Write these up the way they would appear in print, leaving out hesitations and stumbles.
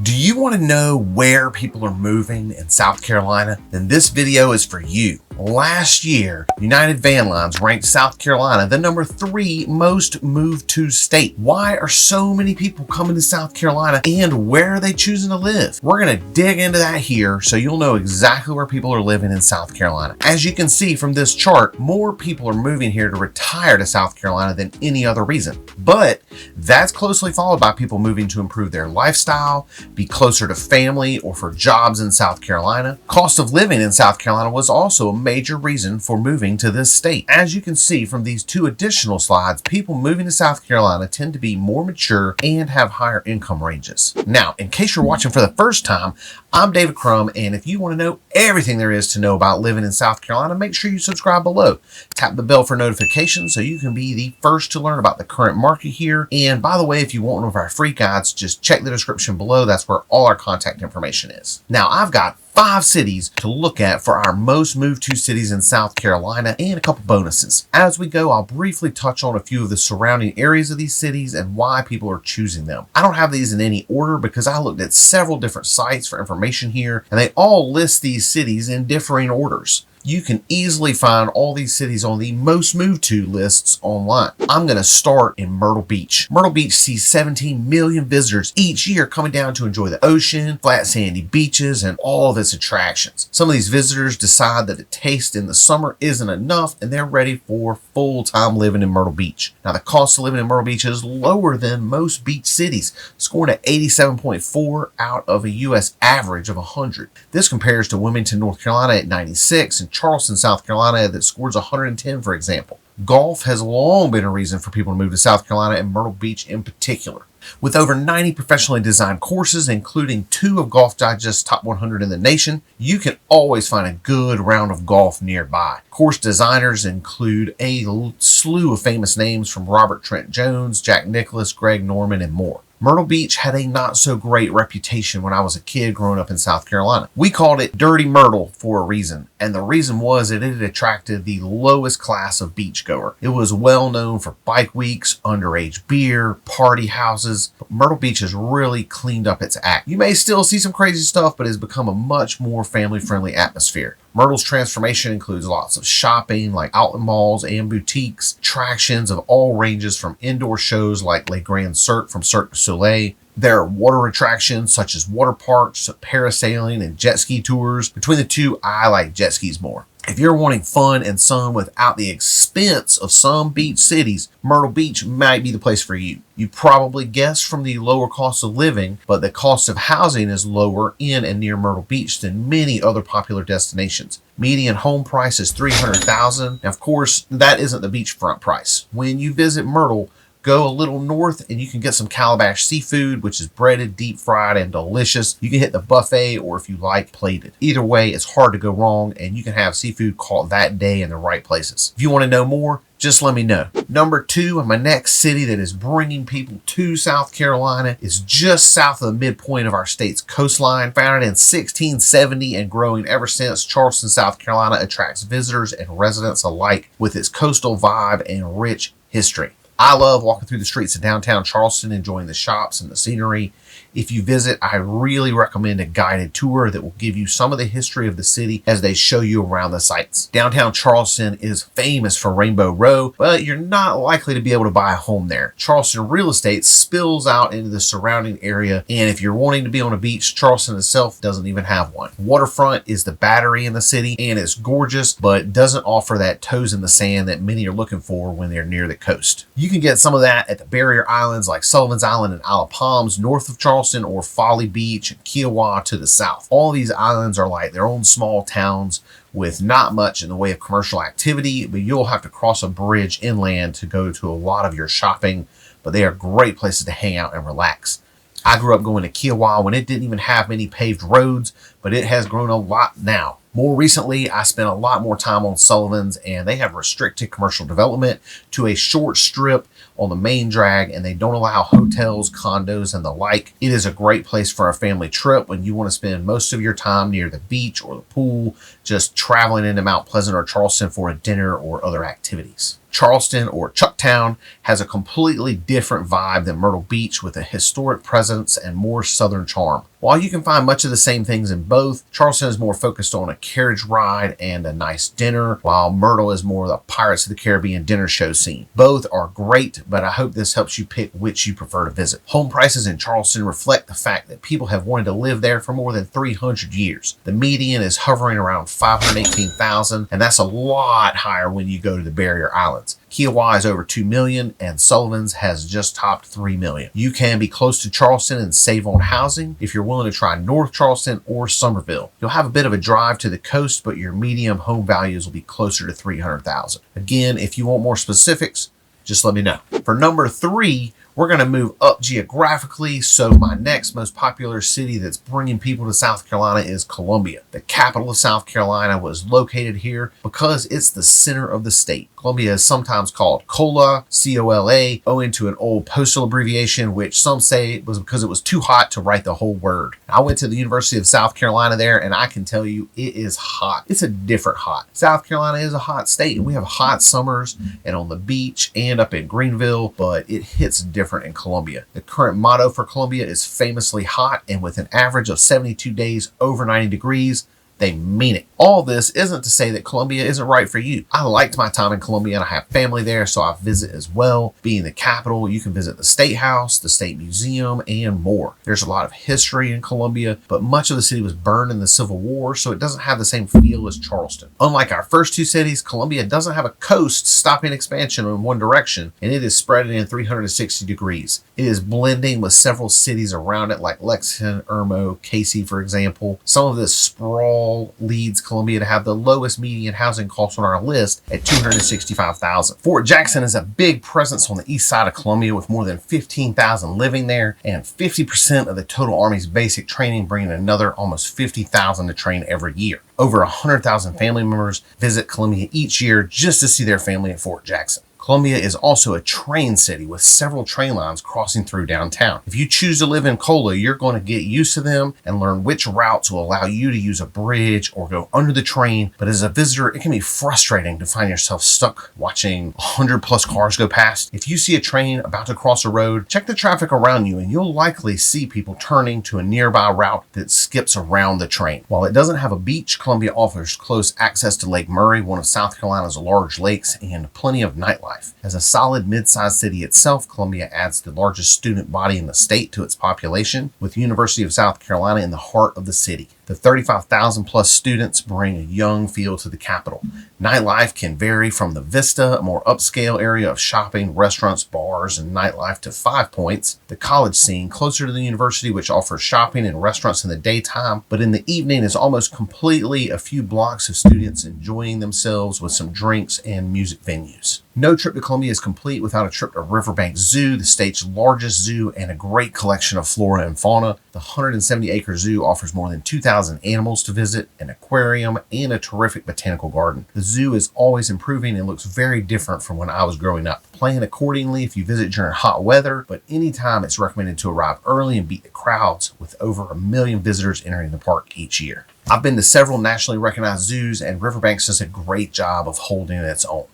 Do you want to know where people are moving in South Carolina? Then this video is for you. Last year, United Van Lines ranked South Carolina the number 3 most moved to state. Why are so many people coming to South Carolina, and where are they choosing to live? We're going to dig into that here so you'll know exactly where people are living in South Carolina. As you can see from this chart, more people are moving here to retire to South Carolina than any other reason. But that's closely followed by people moving to improve their lifestyle, be closer to family, or for jobs in South Carolina. Cost of living in South Carolina was also a major reason for moving to this state. As you can see from these 2 additional slides, people moving to South Carolina tend to be more mature and have higher income ranges. Now, in case you're watching for the first time, I'm David Crum, and if you want to know everything there is to know about living in South Carolina, make sure you subscribe below. Tap the bell for notifications so you can be the first to learn about the current market here. And by the way, if you want one of our free guides, just check the description below. That's where all our contact information is. Now, I've got 5 cities to look at for our most moved to cities in South Carolina and a couple bonuses. As we go, I'll briefly touch on a few of the surrounding areas of these cities and why people are choosing them. I don't have these in any order because I looked at several different sites for information here, and they all list these cities in differing orders. You can easily find all these cities on the most moved to lists online. I'm going to start in Myrtle Beach. Myrtle Beach sees 17 million visitors each year coming down to enjoy the ocean, flat sandy beaches, and all of its attractions. Some of these visitors decide that the taste in the summer isn't enough and they're ready for full-time living in Myrtle Beach. Now, the cost of living in Myrtle Beach is lower than most beach cities, scoring at 87.4 out of a U.S. average of 100. This compares to Wilmington, North Carolina at 96 and Charleston, South Carolina that scores 110, for example. Golf has long been a reason for people to move to South Carolina, and Myrtle Beach in particular. With over 90 professionally designed courses, including 2 of Golf Digest's top 100 in the nation, you can always find a good round of golf nearby. Course designers include a slew of famous names from Robert Trent Jones, Jack Nicklaus, Greg Norman, and more. Myrtle Beach had a not so great reputation when I was a kid growing up in South Carolina. We called it Dirty Myrtle for a reason, and the reason was that it had attracted the lowest class of beachgoer. It was well known for bike weeks, underage beer, party houses, but Myrtle Beach has really cleaned up its act. You may still see some crazy stuff, but it's become a much more family-friendly atmosphere. Myrtle's transformation includes lots of shopping like outlet malls and boutiques, attractions of all ranges from indoor shows like Le Grand Cirque from Cirque du Soleil. There are water attractions such as water parks, parasailing, and jet ski tours. Between the 2, I like jet skis more. If you're wanting fun and sun without the expense of some beach cities, Myrtle Beach might be the place for you. You probably guessed from the lower cost of living, but the cost of housing is lower in and near Myrtle Beach than many other popular destinations. Median home price is $300,000. Now, of course, that isn't the beachfront price. When you visit Myrtle, go a little north and you can get some Calabash seafood, which is breaded, deep fried, and delicious. You can hit the buffet, or if you like, plated. Either way, it's hard to go wrong, and you can have seafood caught that day in the right places. If you want to know more, just let me know. Number 2, and my next city that is bringing people to South Carolina, is just south of the midpoint of our state's coastline. Founded in 1670 and growing ever since, Charleston, South Carolina attracts visitors and residents alike with its coastal vibe and rich history. I love walking through the streets of downtown Charleston, enjoying the shops and the scenery. If you visit, I really recommend a guided tour that will give you some of the history of the city as they show you around the sites. Downtown Charleston is famous for Rainbow Row, but you're not likely to be able to buy a home there. Charleston real estate spills out into the surrounding area, and if you're wanting to be on a beach, Charleston itself doesn't even have one. Waterfront is the Battery in the city, and it's gorgeous, but doesn't offer that toes in the sand that many are looking for when they're near the coast. You can get some of that at the barrier islands like Sullivan's Island and Isle of Palms north of Charleston, or Folly Beach and Kiowa to the south. All these islands are like their own small towns with not much in the way of commercial activity, but you'll have to cross a bridge inland to go to a lot of your shopping, but they are great places to hang out and relax. I grew up going to Kiowa when it didn't even have many paved roads, but it has grown a lot now. More recently, I spent a lot more time on Sullivan's, and they have restricted commercial development to a short strip on the main drag, and they don't allow hotels, condos, and the like. It is a great place for a family trip when you want to spend most of your time near the beach or the pool, just traveling into Mount Pleasant or Charleston for a dinner or other activities. Charleston or Chucktown has a completely different vibe than Myrtle Beach, with a historic presence and more southern charm. While you can find much of the same things in both, Charleston is more focused on a carriage ride and a nice dinner, while Myrtle is more the Pirates of the Caribbean dinner show scene. Both are great, but I hope this helps you pick which you prefer to visit. Home prices in Charleston reflect the fact that people have wanted to live there for more than 300 years. The median is hovering around $518,000, and that's a lot higher when you go to the barrier islands. Kiowa is over $2 million, and Sullivan's has just topped $3 million. You can be close to Charleston and save on housing if you're willing to try North Charleston or Summerville. You'll have a bit of a drive to the coast, but your medium home values will be closer to $300,000. Again, if you want more specifics, just let me know. For number 3, we're going to move up geographically, so my next most popular city that's bringing people to South Carolina is Columbia. The capital of South Carolina was located here because it's the center of the state. Columbia is sometimes called COLA, C-O-L-A, owing to an old postal abbreviation, which some say was because it was too hot to write the whole word. I went to the University of South Carolina there, and I can tell you it is hot. It's a different hot. South Carolina is a hot state, and we have hot summers and on the beach and up in Greenville, but it hits different in Columbia. The current motto for Columbia is famously hot, and with an average of 72 days over 90 degrees, they mean it. All this isn't to say that Columbia isn't right for you. I liked my time in Columbia, and I have family there, so I visit as well. Being the capital, you can visit the State House, the State Museum, and more. There's a lot of history in Columbia, but much of the city was burned in the Civil War, so it doesn't have the same feel as Charleston. Unlike our first two cities, Columbia doesn't have a coast stopping expansion in one direction, and it is spread in 360 degrees. It is blending with several cities around it, like Lexington, Irmo, Casey, for example. Some of this sprawl leads Columbia to have the lowest median housing cost on our list at $265,000. Fort Jackson is a big presence on the east side of Columbia, with more than 15,000 living there, and 50% of the total Army's basic training, bringing another almost 50,000 to train every year. Over 100,000 family members visit Columbia each year just to see their family at Fort Jackson. Columbia is also a train city with several train lines crossing through downtown. If you choose to live in COLA, you're going to get used to them and learn which routes will allow you to use a bridge or go under the train. But as a visitor, it can be frustrating to find yourself stuck watching 100+ cars go past. If you see a train about to cross a road, check the traffic around you, and you'll likely see people turning to a nearby route that skips around the train. While it doesn't have a beach, Columbia offers close access to Lake Murray, one of South Carolina's large lakes, and plenty of nightlife. As a solid mid-sized city itself, Columbia adds the largest student body in the state to its population, with the University of South Carolina in the heart of the city. The 35,000 plus students bring a young feel to the capital. Nightlife can vary from the Vista, a more upscale area of shopping, restaurants, bars, and nightlife, to Five Points, the college scene closer to the university, which offers shopping and restaurants in the daytime, but in the evening is almost completely a few blocks of students enjoying themselves with some drinks and music venues. No trip to Columbia is complete without a trip to Riverbank Zoo, the state's largest zoo and a great collection of flora and fauna. The 170-acre zoo offers more than 2,000 animals to visit, an aquarium, and a terrific botanical garden. The zoo is always improving and looks very different from when I was growing up. Plan accordingly if you visit during hot weather, but anytime it's recommended to arrive early and beat the crowds, with over 1 million visitors entering the park each year. I've been to several nationally recognized zoos, and Riverbanks does a great job of holding its own.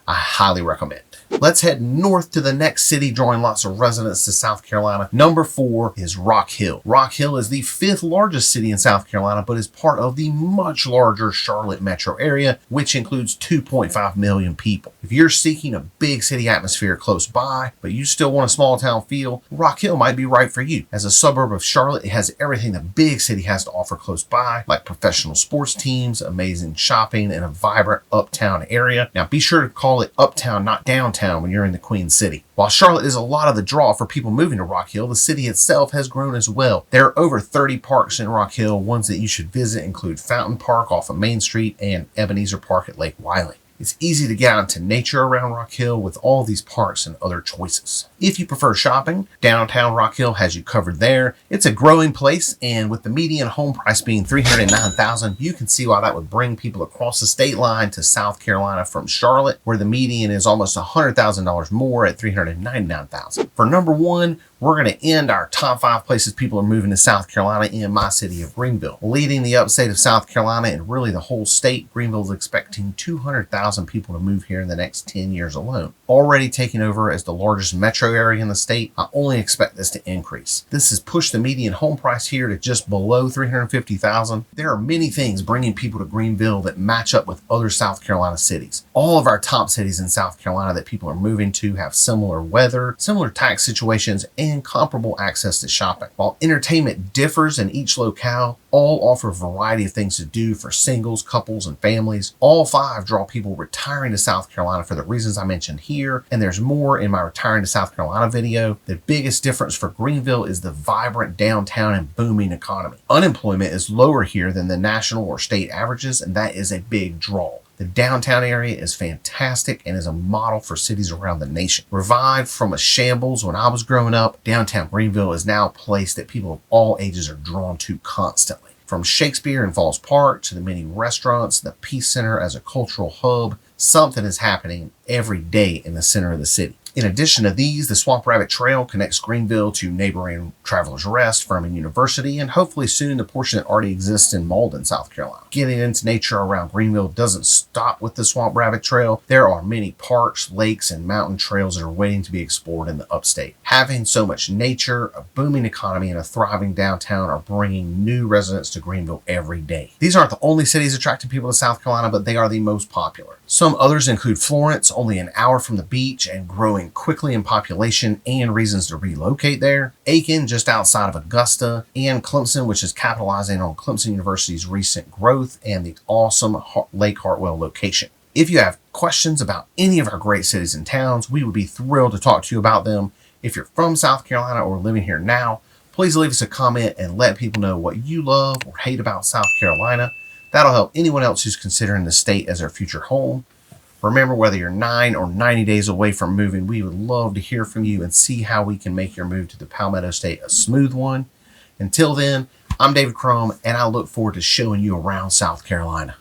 I highly recommend. Let's head north to the next city drawing lots of residents to South Carolina. Number 4 is Rock Hill. Rock Hill is the 5th largest city in South Carolina, but is part of the much larger Charlotte metro area, which includes 2.5 million people. If you're seeking a big city atmosphere close by, but you still want a small town feel, Rock Hill might be right for you. As a suburb of Charlotte, it has everything the big city has to offer close by, like professional sports teams, amazing shopping, and a vibrant uptown area. Now be sure to call it uptown, not downtown, when you're in the Queen City. While Charlotte is a lot of the draw for people moving to Rock Hill, the city itself has grown as well. There are over 30 parks in Rock Hill. Ones that you should visit include Fountain Park off of Main Street and Ebenezer Park at Lake Wiley. It's easy to get out into nature around Rock Hill with all these parks and other choices. If you prefer shopping, downtown Rock Hill has you covered there. It's a growing place, and with the median home price being $309,000, you can see why that would bring people across the state line to South Carolina from Charlotte, where the median is almost $100,000 more at $399,000. For number 1, We're going to end our top 5 places people are moving to South Carolina in my city of Greenville. Leading the upstate of South Carolina and really the whole state, Greenville is expecting 200,000 people to move here in the next 10 years alone. Already taking over as the largest metro area in the state, I only expect this to increase. This has pushed the median home price here to just below $350,000. There are many things bringing people to Greenville that match up with other South Carolina cities. All of our top cities in South Carolina that people are moving to have similar weather, similar tax situations, and comparable access to shopping. While entertainment differs in each locale, all offer a variety of things to do for singles, couples, and families. All 5 draw people retiring to South Carolina for the reasons I mentioned here, and there's more in my Retiring to South Carolina video. The biggest difference for Greenville is the vibrant downtown and booming economy. Unemployment is lower here than the national or state averages, and that is a big draw. The downtown area is fantastic and is a model for cities around the nation. Revived from a shambles when I was growing up, downtown Greenville is now a place that people of all ages are drawn to constantly. From Shakespeare and Falls Park to the many restaurants, the Peace Center as a cultural hub, something is happening every day in the center of the city. In addition to these, the Swamp Rabbit Trail connects Greenville to neighboring Travelers Rest, Furman University, and hopefully soon the portion that already exists in Malden, South Carolina. Getting into nature around Greenville doesn't stop with the Swamp Rabbit Trail. There are many parks, lakes, and mountain trails that are waiting to be explored in the upstate. Having so much nature, a booming economy, and a thriving downtown are bringing new residents to Greenville every day. These aren't the only cities attracting people to South Carolina, but they are the most popular. Some others include Florence, only an hour from the beach and growing quickly in population and reasons to relocate there, Aiken, just outside of Augusta, and Clemson, which is capitalizing on Clemson University's recent growth and the awesome Lake Hartwell location. If you have questions about any of our great cities and towns, we would be thrilled to talk to you about them. If you're from South Carolina or living here now, please leave us a comment and let people know what you love or hate about South Carolina. That'll help anyone else who's considering the state as their future home. Remember, whether you're 9 or 90 days away from moving, we would love to hear from you and see how we can make your move to the Palmetto State a smooth one. Until then, I'm David Crum, and I look forward to showing you around South Carolina.